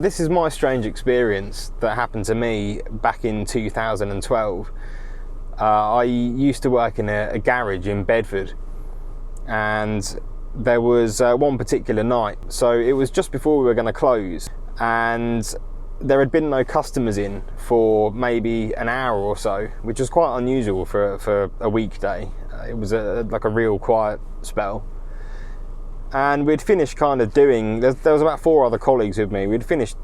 This is my strange experience that happened to me back in 2012. I used to work in a garage in Bedford, and there was one particular night, so it was just before we were going to close, and there had been no customers in for maybe an hour or so, which was quite unusual for a weekday. It was like a real quiet spell. And we'd finished kind of doing, there was about 4 other colleagues with me, we'd finished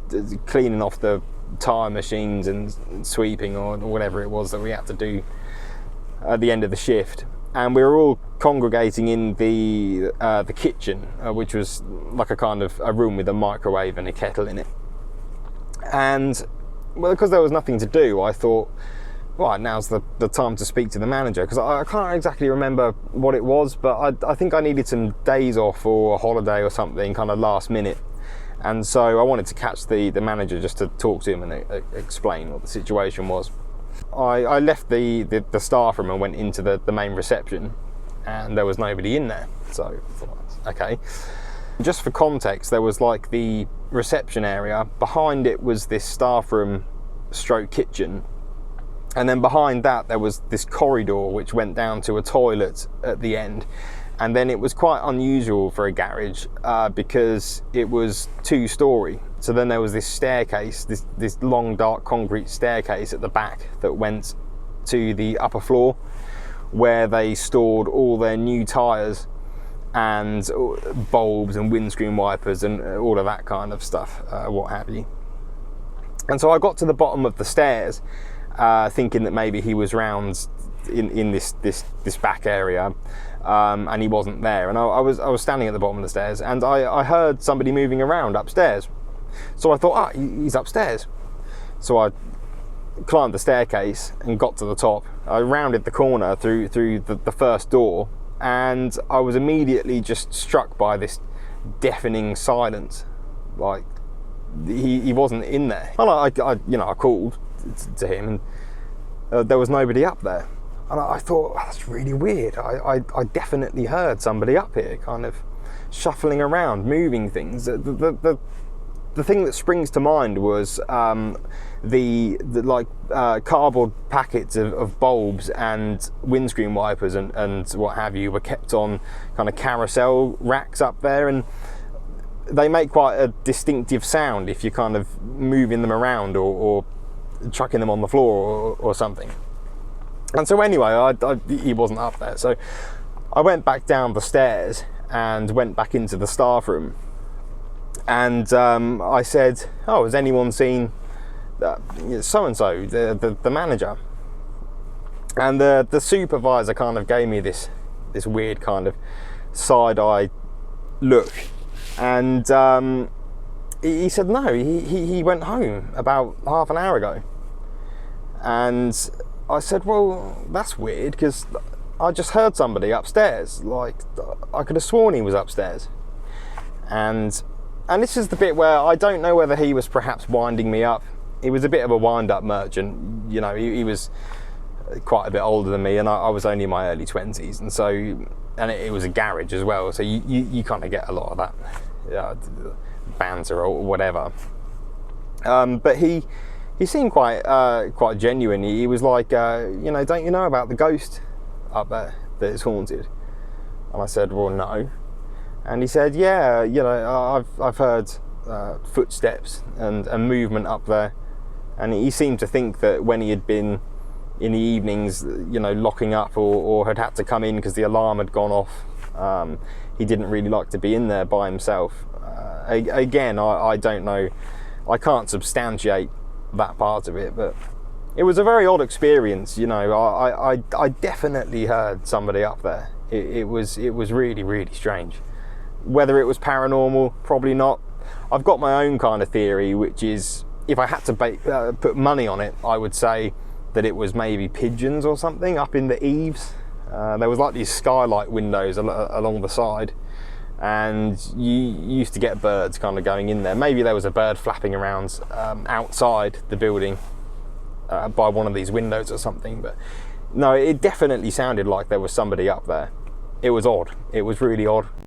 cleaning off the tyre machines and sweeping or whatever it was that we had to do at the end of the shift. And we were all congregating in the kitchen, which was like a kind of a room with a microwave and a kettle in it. And well, because there was nothing to do, I thought, right, now's the time to speak to the manager, because I can't exactly remember what it was, but I think I needed some days off or a holiday or something kind of last minute, and so I wanted to catch the manager just to talk to him and explain what the situation was. I left the staff room and went into the main reception, and there was nobody in there, so I thought, okay. Just for context, there was like the reception area, behind it was this staff room stroke kitchen, and then behind that there was this corridor which went down to a toilet at the end. And then it was quite unusual for a garage because it was 2-storey. So then there was this staircase, this long dark concrete staircase at the back that went to the upper floor, where they stored all their new tyres and bulbs and windscreen wipers and all of that kind of stuff, what have you. And so I got to the bottom of the stairs, thinking that maybe he was round in this back area, and he wasn't there. And I was standing at the bottom of the stairs, and I heard somebody moving around upstairs. So I thought, he's upstairs. So I climbed the staircase and got to the top. I rounded the corner through the first door, and I was immediately just struck by this deafening silence. Like he wasn't in there. Well, I called to him, and there was nobody up there, and I thought, that's really weird. I definitely heard somebody up here kind of shuffling around, moving things. The thing that springs to mind was the cardboard packets of bulbs and windscreen wipers and what have you were kept on kind of carousel racks up there, and they make quite a distinctive sound if you're kind of moving them around or chucking them on the floor or something. And so anyway, he wasn't up there, so I went back down the stairs and went back into the staff room, and I said, has anyone seen so-and-so, the manager? And the supervisor kind of gave me this weird kind of side-eye look, and he said no, he went home about half an hour ago. And I said, well, that's weird, because I just heard somebody upstairs. Like, I could have sworn he was upstairs. And this is the bit where I don't know whether he was perhaps winding me up. He was a bit of a wind-up merchant. You know, he was quite a bit older than me, and I was only in my early 20s, and so, and it was a garage as well, so you kind of get a lot of that banter or whatever. But he seemed quite genuine. He was like, don't you know about the ghost up there that is haunted? And I said, well, no. And he said, yeah, I've heard footsteps and movement up there. And he seemed to think that when he had been in the evenings, locking up or had had to come in because the alarm had gone off, he didn't really like to be in there by himself. Again, I don't know, I can't substantiate that part of it, but it was a very odd experience. I definitely heard somebody up there. It was really, really strange. Whether it was paranormal, probably not. I've got my own kind of theory, which is, if I had to put money on it, I would say that it was maybe pigeons or something up in the eaves. There was like these skylight windows along the side, and you used to get birds kind of going in there. Maybe there was a bird flapping around outside the building by one of these windows or something, but no, it definitely sounded like there was somebody up there. It was odd. It was really odd.